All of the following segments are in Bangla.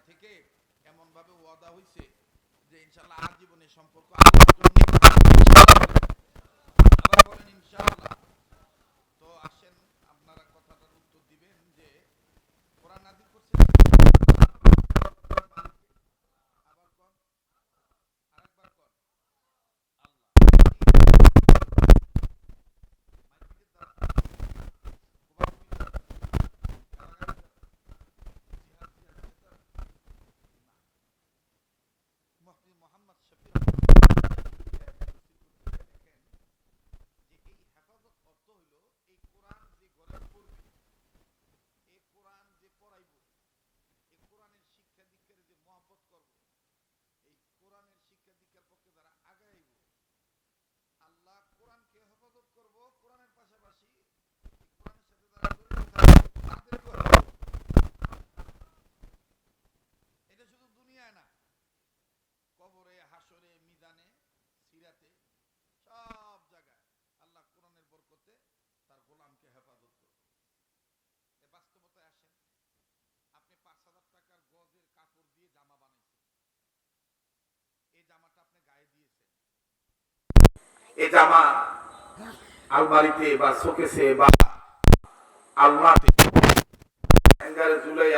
থেকে এমন ভাবে ওয়াদা হইছে যে ইনশাআল্লাহ আজীবনের সম্পর্ক আল্লাহর জন্য। আবার বলেন ইনশাআল্লাহ। তো আসেন, আপনারা কথাটার উত্তর দিবেন যে কোরআন নাযিল করছে আবার কোন আরেকবার কোন মোহাম্মদ শফির যে এই হেফাজত অর্থ হইল এই কোরআন যে ঘরে পড়বে, এই কোরআন যে পড়াইব, এই কোরআনের শিক্ষা দীক্ষার যে মহব্বত করব, এই কোরআনের শিক্ষা দীক্ষার পক্ষে যারা আগাইব, আল্লাহ কোরআনকে হেফাজত করব, কোরআনের পাশাপাশি এই কোরআনের সাথে যারা জড়িত থাকবে তাদেরকেও হেফাজত করব। এটা শুধু দুনিয়ায় না, কবরে, হাসরে, মিজানে, সিরাতে, সব জায়গায় আল্লাহ কোরআনের বরকতে তার গোলামকে হেফাজত করবে। এর বাস্তবতায় আসেন, আপনি 5,000 টাকার গজের কাপড় দিয়ে জামা বানাইছেন, এই জামাটা আপনি গায়ে দিয়েছেন, এই জামা আলমারিতে বা শোকেসে বা আলনাতে হ্যাঙ্গারে ঝুলাই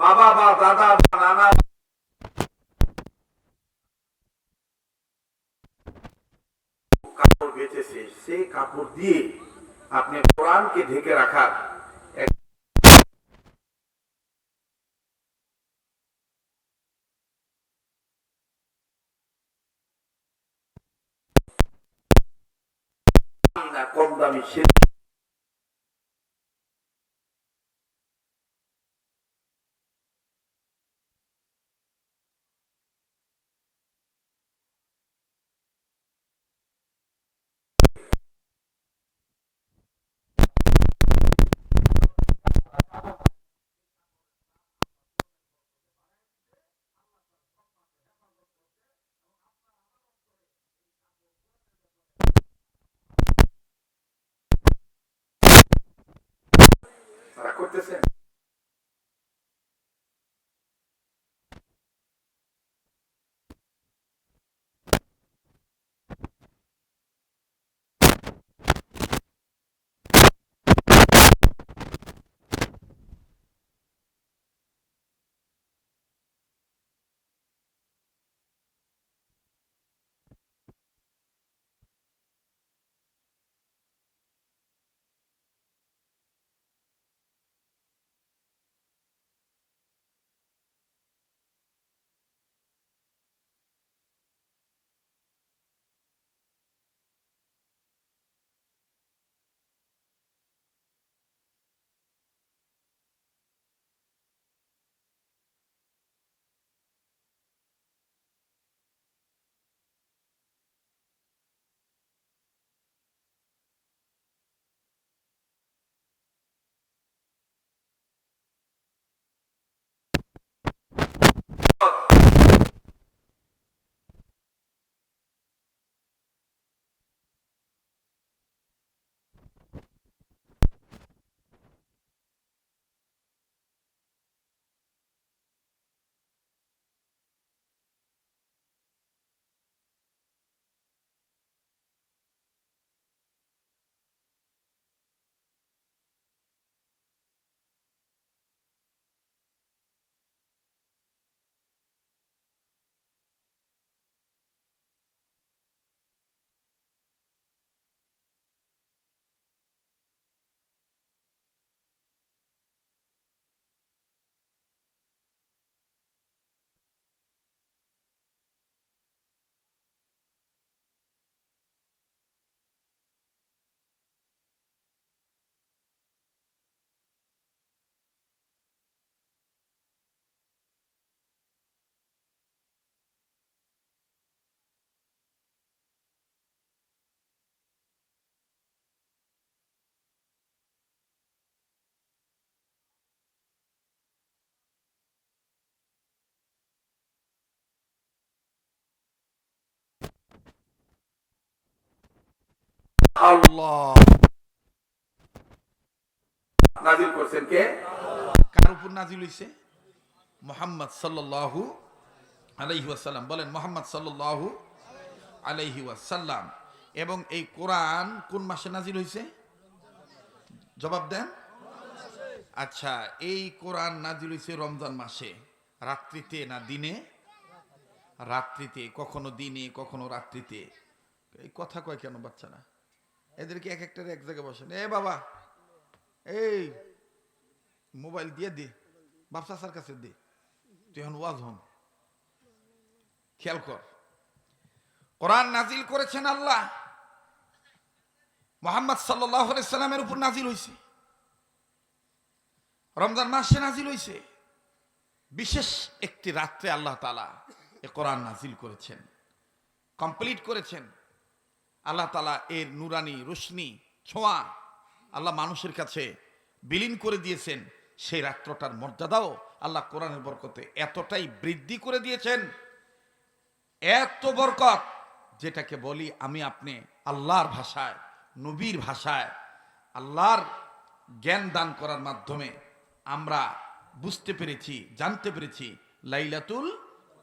বাবা বা দাদা বা নানা কাপড় বেঁচেছে, সেই কাপড় দিয়ে আপনি কোরআনকে ঢেকে রাখার কম দামি তারা করতেছেন। আল্লাহ নাজিল করছেন কে? কার উপর নাজিল হইছে? মুহাম্মদ সাল্লাল্লাহু আলাইহি ওয়াসাল্লাম। বলেন মুহাম্মদ সাল্লাল্লাহু আলাইহি ওয়াসাল্লাম। এবং এই কোরআন কোন মাসে নাজিল হইছে? জবাব দেন। আচ্ছা, এই কোরআন নাজিল হইছে রমজান মাসে। রাত্রিতে না দিনে? রাত্রিতে। কখনো দিনে কখনো রাত্রিতে। এই কথা কয় কেন বাচ্চারা? এদেরকে এক একটার এক জায়গায় বসেন। এ বাবা, এই মোবাইল দিয়ে দে, বাপসা স্যার কাছে দে, তুই এখন ওয়াজ হন। খেয়াল কর, কোরআন নাজিল করেছেন আল্লাহ, মুহাম্মদ সাল্লাল্লাহু আলাইহি সাল্লামের উপর নাজিল হইছে, রমজান মাসে নাজিল হইছে। বিশেষ একটি রাত্রে আল্লাহ তাআলা এই কোরআন নাজিল করেছেন, কমপ্লিট করেছেন। আল্লাহ তাআলা এর নুরানি রোশনি ছোঁয়া আল্লাহ মানুষের কাছে বিলীন করে দিয়েছেন। সেই রাত্রটার মর্যাদাও আল্লাহ কোরআনের বরকতে এতটাই বৃদ্ধি করে দিয়েছেন, এত বরকত, যেটাকে বলি আমি আপনি আল্লাহর ভাষায়, নবীর ভাষায়, আল্লাহর জ্ঞান দান করার মাধ্যমে আমরা বুঝতে পেরেছি, জানতে পেরেছি লাইলাতুল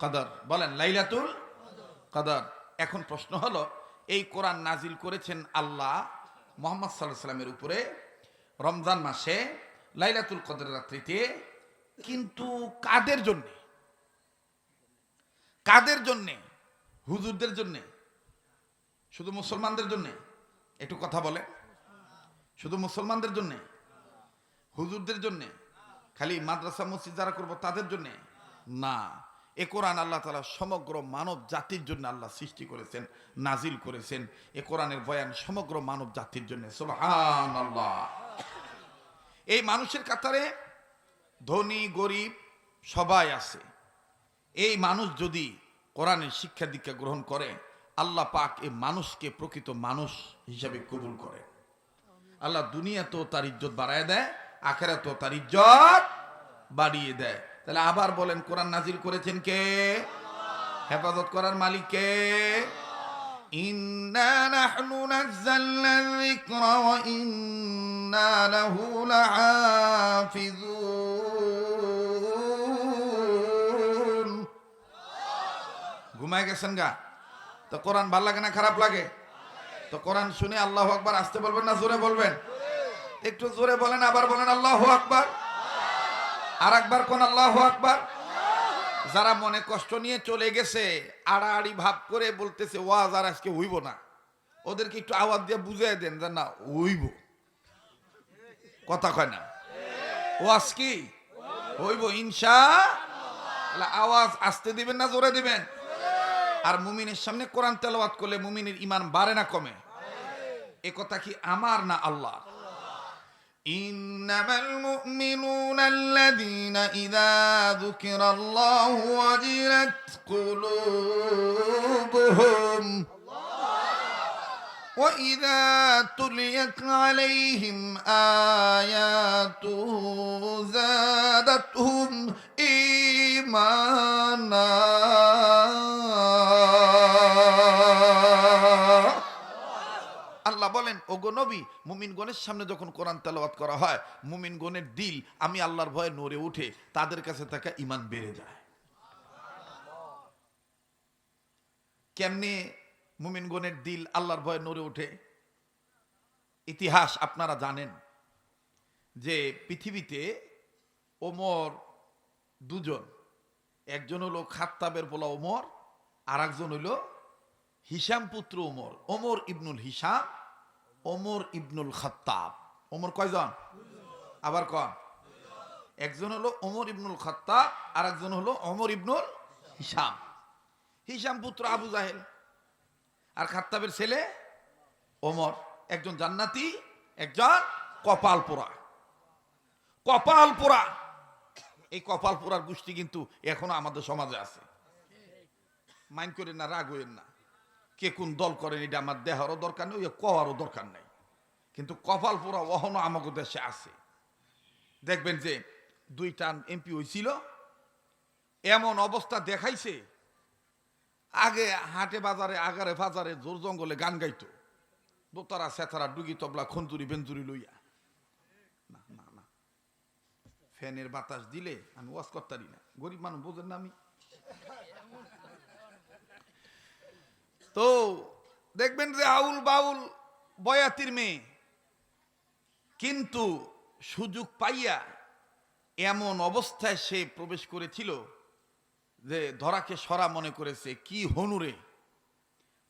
কদর। বলেন লাইলাতুল কদর। এখন প্রশ্ন হলো, এই কোরআন নাজিল করেছেন আল্লাহ মুহাম্মদ সাল্লাল্লাহু আলাইহি ওয়াসাল্লামের উপরে রমজান মাসে লাইলাতুল কদর রাত্রিতে, কিন্তু কাদের জন্য? কাদের জন্য? হুজুরদের জন্য? শুধু মুসলমানদের জন্য? একটু কথা বলে। শুধু মুসলমানদের জন্য? হুজুরদের জন্য? খালি মাদ্রাসা মসজিদ যারা করবো তাদের জন্য না। এ কোরআন আল্লাহ তাআলা সমগ্র মানব জাতির জন্য আল্লাহ সৃষ্টি করেছেন, নাজিল করেছেন। এ কোরআনের বয়ান সমগ্র মানব জাতির জন্য। সুবহানাল্লাহ। এই মানুষের কাতারে ধনী গরিব সবাই আছে। এই মানুষ যদি কোরআনের শিক্ষা দীক্ষা গ্রহণ করে, আল্লাহ পাক এই মানুষকে প্রকৃত মানুষ হিসাবে কবুল করে। আল্লাহ দুনিয়াতেও তার ইজ্জত বাড়ায় দেয়, আখিরাতেও তার ইজ্জত বাড়িয়ে দেয়। তাহলে আবার বলেন, কোরআন নাজিল করেছেন কে? হেফাজত করার মালিক কে? ইন্না নাহনু নাযালনা যিকরা ওয়া ইন্না লাহু লাহাফিজুন। ঘুমায় গেছেন গা? তো কোরআন ভালো লাগে না খারাপ লাগে? তো কোরআন শুনে আল্লাহু আকবার আসতে বলবেন না জোরে বলবেন? একটু জোরে বলেন, আবার বলেন আল্লাহু আকবার। আর একবার কোন আল্লাহু আকবার। যারা মনে কষ্ট নিয়ে চলে গেছে, আড়াআড়ি ভাব করে বলতেছে ওয়াজ আর আজকে হইব না, ওদেরকে একটু আওয়াজ দিয়ে বুঝিয়ে দেন যে না হইব। কথা কয় না? ওয়াজ কি হইব ইনশাআল্লাহ। আওয়াজ আসতে দিবেন না জোরে দিবেন? আর মুমিনের সামনে কোরআন তেলাওয়াত করলে মুমিনের ঈমান বাড়ে না কমে? এ কথা কি আমার না আল্লাহ? ইন্নামাল মুমিনুনা আল্লাযীনা ইযা যুকিরাল্লাহু ওয়াজিলাত কুলুবুহুম ওয়া ইযা তুলিয়াত আলাইহিম আয়াতুহু যাদাতহুম ঈমানা। আল্লাহ বলেন, ওগো নবী, মুমিনগণের সামনে যখন কোরআন তেলাওয়াত করা হয়, মুমিনগণের দিল আমি আল্লাহর ভয়ে নড়ে উঠে, তাদের কাছে থাকা ঈমান বেড়ে যায়। কেমনে মুমিনগণের দিল আল্লাহর ভয়ে নড়ে ওঠে? ইতিহাস আপনারা জানেন যে পৃথিবীতে ওমর দুজন, একজন হলো খাত্তাবের পোলা ওমর, আর একজন হলো হিশাম পুত্র ওমর। ওমর ইবনুল হিশাম, ওমর ইবনুল খাত্তাব। ওমর কয়জন? আবার কন। একজন হলো ওমর ইবনুল খাত্তাব, আর একজন হলো ওমর ইবনুল হিশাম। হিশাম পুত্র আবু জাহেল, আর খাত্তাবের ছেলে ওমর। একজন জান্নাতি, একজন কপাল পোড়া। কপাল পোড়া, এই কপাল পোড়ার গোষ্ঠী কিন্তু এখনো আমাদের সমাজে আছে। মাইন্ড করেন না, রাগ হইেন না। কে কোন দল করেন এটা আমার দেহারও দরকার নেই, কওয়ারও দরকার নেই, কিন্তু কপাল পোড়া অহনো আমাদের দেশে আছে। দেখবেন যে 2টা এমপি হয়েছিল, এমন অবস্থা দেখাইছে, আগে হাটে বাজারে আগারে ফাজারে জোর জঙ্গলে গান গাইতো, দোতারা সেতারা ডুগি তবলা খন্তুরি বেঞ্জুরি লইয়া, না না না, ফ্যানের বাতাস দিলে আমি ওয়াজ করতারি না, গরিব মানুষ বোঝেন না আমি। তো দেখবেন যে আউল বাউল বয়াতির মেয়ে, কিন্তু সুযোগ পাইয়া এমন অবস্থায় সে প্রবেশ করেছিল যে ধরাকে সরা মনে করেছে, কি হনুরে,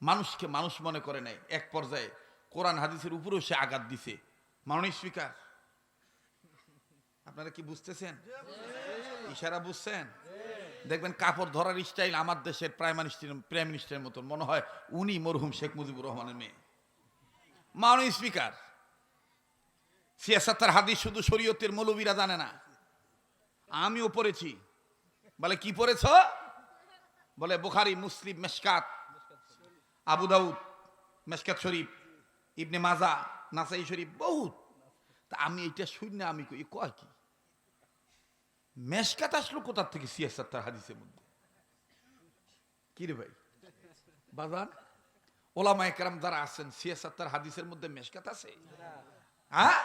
মানুষকে মানুষ মনে করে নাই। এক পর্যায়ে কোরআন হাদিসের উপরেও সে আঘাত দিছে। মাননীয় স্পিকার, আপনারা কি বুঝতেছেন? ইশারা বুঝছেন? দেখবেন কাপড় ধরার স্টাইল আমার দেশের প্রাইম মিনিস্টারের মতন মনে হয় উনি মরহুম শেখ মুজিবুর রহমানের মেয়ে। মাননীয় স্পিকার, সিয়াসাতের হাদিস শুধু শরীয়তের মৌলবীরা জানে না, আমিও পড়েছি। বলে কি পড়েছ? বলে বুখারী, মুসলিম, মেশকাত, আবু দাউদ, মেশকাত শরীফ, ইবনে মাজা, নাসাই শরীফ, বহুত। তা আমি এটা শুনি না, আমি কই কয় কি মেশকাত আসলো কোথার থেকে সিয়াসাতের হাদিসের মধ্যে? কি রে ভাই বাজান, ওলামায়ে কেরাম যারা আছেন সিয়াসাতের হাদিসের মধ্যে মেশকাত আছে? হ্যাঁ,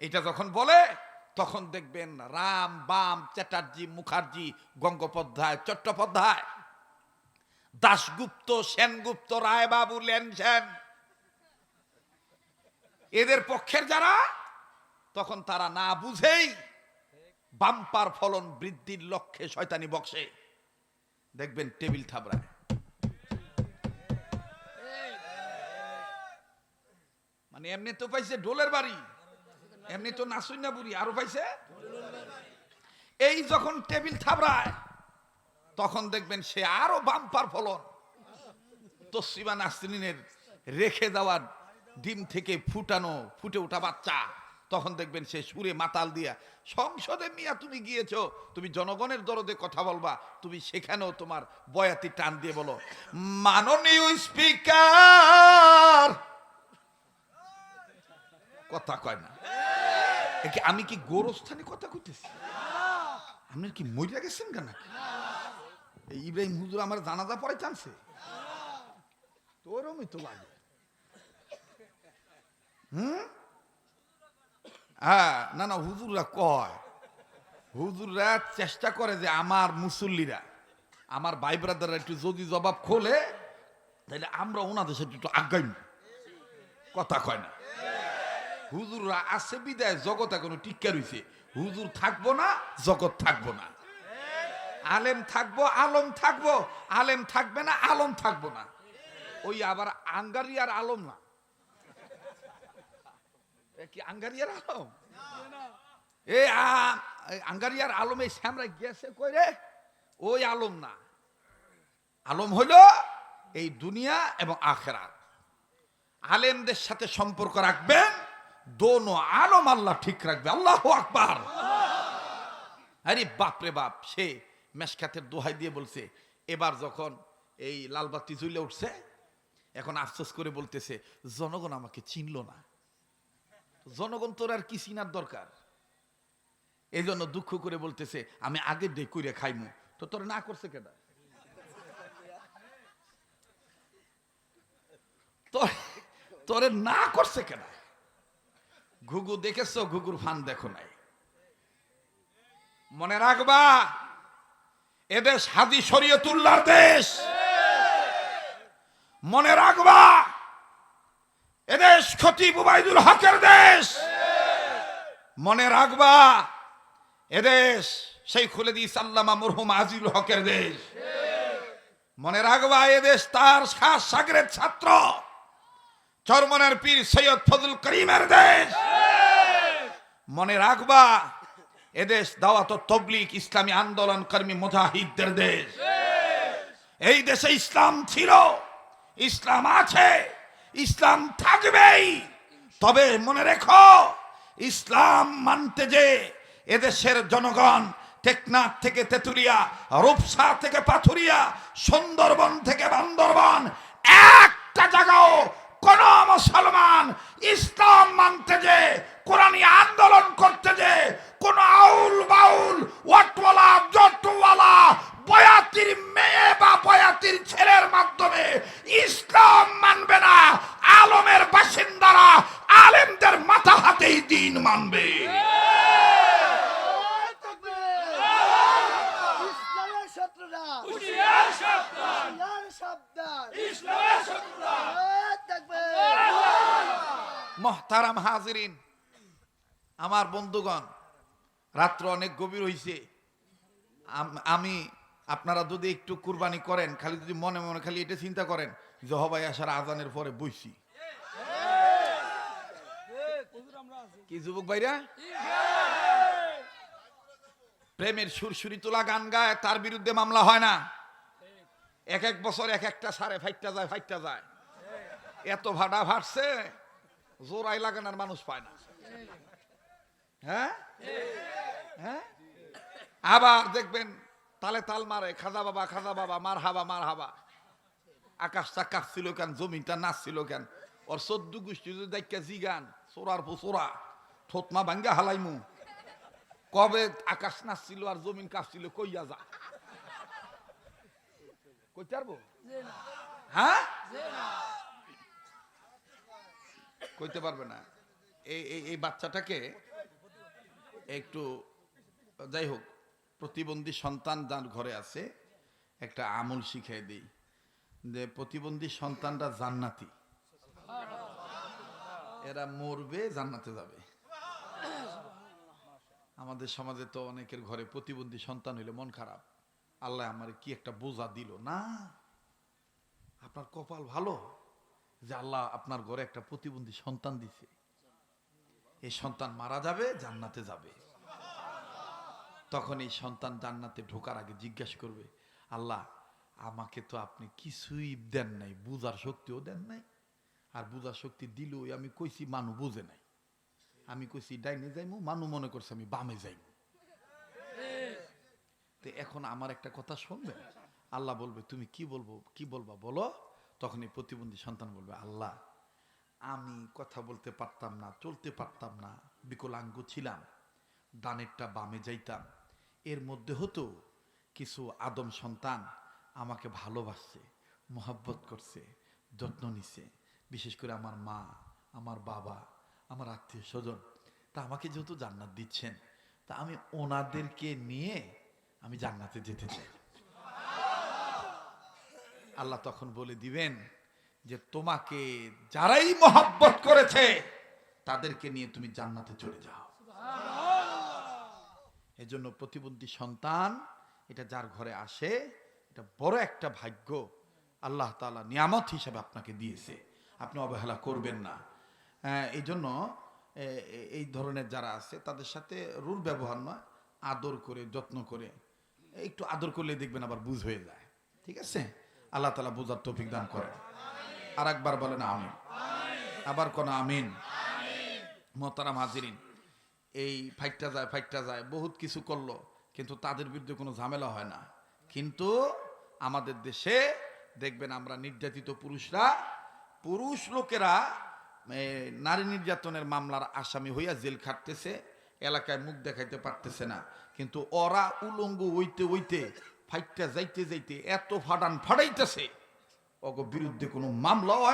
এটা যখন বলে তখন দেখবেন রাম, বাম, চ্যাটার্জি, মুখার্জি, গঙ্গোপাধ্যায়, চট্টোপাধ্যায়, দাশগুপ্ত, সেনগুপ্ত, রায়বাবু, লেনসেন, এদের পক্ষের যারা, তখন তারা না বুঝেই বাম্পার ফলন বৃদ্ধির লক্ষ্যে শয়তানি বক্সে দেখবেন টেবিল থাবড়ায়। মানে এমনি তো পাইছে ঢোলের বাড়ি, এমনি তো নাসুই না বুড়ি, আরো পাইছে। এই যখন টেবিল থাবড়ায় তখন দেখবেন সে আরো বাম্পার ফলন। তসলিমা নাসরিনের রেখে দেওয়ার ডিম থেকে ফুটে ওঠা বাচ্চা, তখন দেখবেন সে সুরে মাতাল দিয়া সংসদে মিয়া তুমি গিয়েছো, তুমি জনগণের দরদে কথা বলবা, তুমি সেখানেও তোমার বয়াতি টান দিয়ে বলো মাননীয় স্পিকার, কথা কয় না। আমি কি গোরস্থানে কথা কইতেছি? আপনার কি মইরা গেছেন কেন? ইব্রাহিম হুজুর আমার জানাজা পড়ে টানছে, তোরমই তো লাগে। হ্যাঁ, না না, হুজুররা কয়, হুজুররা চেষ্টা করে যে আমার মুসল্লিরা, আমার ভাই ব্রাদাররা একটু যদি জবাব খোলে তাহলে আমরা ওনাদের সাথে একটু আগাইম, কথা কয় না। হুজুররা আছে বিদায় জগৎ এখনো টিক্কা রইছে, হুজুর থাকবো না জগৎ থাকবো না, আলেম থাকবো আলম থাকবো, আলেম থাকবে না আলম থাকবো না। ওই আবার আঙ্গারিয়ার আলম না, কি আঙ্গারিয়ার আলম? এই আঙ্গারিয়ার আলম এই শ্যামরা গেছে কইরে, ওই আলম না। আলম হইল এই দুনিয়া এবং আখিরাত। আলেমদের সাথে সম্পর্ক রাখবেন, দোনো আলম আল্লাহ ঠিক রাখবে। আল্লাহু আকবার। আরে বাপ রে বাপ, সে মেশকাতের দোহাই দিয়ে বলছে, এবার যখন এই লালবাতি জ্বলে উঠছে, এখন আফসোস করে বলতেছে জনগণ আমাকে চিনল না। জনগণ তোর আর কি চিনার দরকার? এই জন্য দুঃখ করে বলতেছে আমি আগে ডে কইরা খাইমু। তো তোর না করছে কেডা? তোরে না করছে কেডা? ঘুঘু দেখেছো? ঘুঘুর ফান দেখো নাই। মনে রাখবা, এদেশ হাদি শরীয়তুল্লাহর দেশ। মনে রাখবা, এদেশ খতিব উবাইদুল হকের দেশ। মনে রাখবা, এদেশ শাইখুল হাদিস আল্লামা মরহুম আজিজুল হকের দেশ। মনে রাখবা, এদেশ তার খাস সাগরের ছাত্র চরমনের পীর সৈয়দ ফজল করিমের দেশ। মনে রাখবা, এদেশ দাওয়াত ও তাবলীগ ইসলামী আন্দোলন কর্মী মুজাহিদদের দেশ। এই দেশে ইসলাম ছিল, ইসলাম আছে, ইসলাম থাকবেই। তবে মনে রেখো, ইসলাম মানতে যে এদেশের জনগণ টেকনাফ থেকে তেতুলিয়া, রূপসা থেকে পাথুরিয়া, সুন্দরবন থেকে বান্দরবান, একটা জায়গাও কোন মুসলমান ইসলাম মানতে যে, কোরআনী আন্দোলন করতে যে কোন আউল বাউল ওয়াটওয়ালা জটওয়ালা বয়াতির মেয়ে বা বয়াতির ছেলের মাধ্যমে ইসলাম মানবে না। আলমের মুহতারাম হাজিরিন, আমার বন্ধুগণ, রাত্র অনেক গভীর হইছে। আমি আপনারা যদি একটু কুরবানি করেন, খালি যদি মনে মনে খালি এটা চিন্তা করেন যে হবাই আসার আজানের পরে বইছি। কি যুবক ভাইরা প্রেমের সুরসুরি তোলা গান গায়, তার বিরুদ্ধে মামলা হয় না। এক এক বছর এক একটা সারে ফাইটটা যায়। এত ভাড়া ভাটছে, জোরাই লাগানোর মানুষ পায় না। হ্যাঁ হ্যাঁ, আবার দেখবেন তালে তাল মারে, খাজা বাবা মার হাবা। আকাশটা কাঁপছিল কেন, জমিনটা নাচছিল কেন? ওর 14 গোষ্ঠী যদি দেখা জিগান, সোরার পোসোরা থতমা ভাঙ্গা হালাইমু, কবে আকাশ নাচছিল আর জমিন কাঁপছিল কইয়া যা, কইতে পারবো? হ্যাঁ, কইতে পারবে না। এই বাচ্চাটাকে একটু, যাই হোক, প্রতিবন্ধী সন্তান যার ঘরে আছে একটা আমল শিখাই দিই যে প্রতিবন্ধী সন্তানরা জান্নাতি, এরা মরবে জান্নাতে যাবে। আমাদের সমাজে তো অনেকের ঘরে প্রতিবন্ধী সন্তান হইলে মন খারাপ, আল্লাহ আমার কি একটা বোঝা দিল না। আপনার কপাল ভালো যে আল্লাহ আপনার ঘরে একটা প্রতিবন্ধী সন্তান দিছে। এই সন্তান মারা যাবে, জান্নাতে যাবে। তখন এই সন্তান জান্নাতে ঢোকার আগে জিজ্ঞাসা করবে, আল্লাহ আমাকে তো আপনি কিছুই দেন নাই, বুঝার শক্তিও দেন নাই, আর বুঝার শক্তি দিলেও আমি কইছি মানু বুঝে নাই, আমি কইছি ডাইনে যাইমু, মানু মনে করছে আমি বামে যাইমু। তো এখন আমার একটা কথা শুনবেন, আল্লাহ বলবে তুমি কি বলবা বলো। তখন এই প্রতিবন্ধী সন্তান বলবে, আল্লাহ আমি কথা বলতে পারতাম না, চলতে পারতাম না, বিকলাঙ্গ ছিলাম, ডানেরটা বামে যাইতাম, এর মধ্যে হতো কিছু আদম সন্তান আমাকে ভালোবাসছে, মোহাব্বত করছে, যত্ন নিছে, বিশেষ করে আমার মা, আমার বাবা, আমার আত্মীয় স্বজন। তা আমাকে যেহেতু জান্নাত দিচ্ছেন, তা আমি ওনাদেরকে নিয়ে আমি জান্নাতে যেতে চাই। আল্লাহ তখন বলে দিবেন যে তোমাকে যারাই মোহাব্বত করেছে তাদেরকে নিয়ে তুমি জান্নাতে চলে যাও। এজন্য প্রতিবন্ধী সন্তান এটা যার ঘরে আসে, এটা বড় একটা ভাগ্য আল্লাহ তাআলা নিয়ামত হিসেবে আপনাকে দিয়েছে, আপনি অবহেলা করবেন না। এই জন্য এই ধরনের যারা আছে তাদের সাথে রুল ব্যবহার নয়, আদর করে যত্ন করে, একটু আদর করলে দেখবেন আবার বুঝ হয়ে যায়। ঠিক আছে, আল্লাহ তাআলা বুঝার তৌফিক দান করেন। আর একবার বলেন আমিন, আবার কোন আমিন। মোহতারাম হাজিরিন, এই ফাইটটা যায় বহুত কিছু করলো, কিন্তু তাদের বিরুদ্ধে কোনো ঝামেলা হয় না। কিন্তু আমাদের দেশে দেখবেন আমরা নির্যাতিত পুরুষ লোকেরা নারী নির্যাতনের মামলার আসামি হইয়া জেল খাটতেছে, এলাকায় মুখ দেখাইতে পারতেছে না, কিন্তু ওরা উলঙ্গ হইতে ফাইটটা যাইতে এত ফাটাইতেছে, ওগো বিরুদ্ধে কোনো মামলা হয়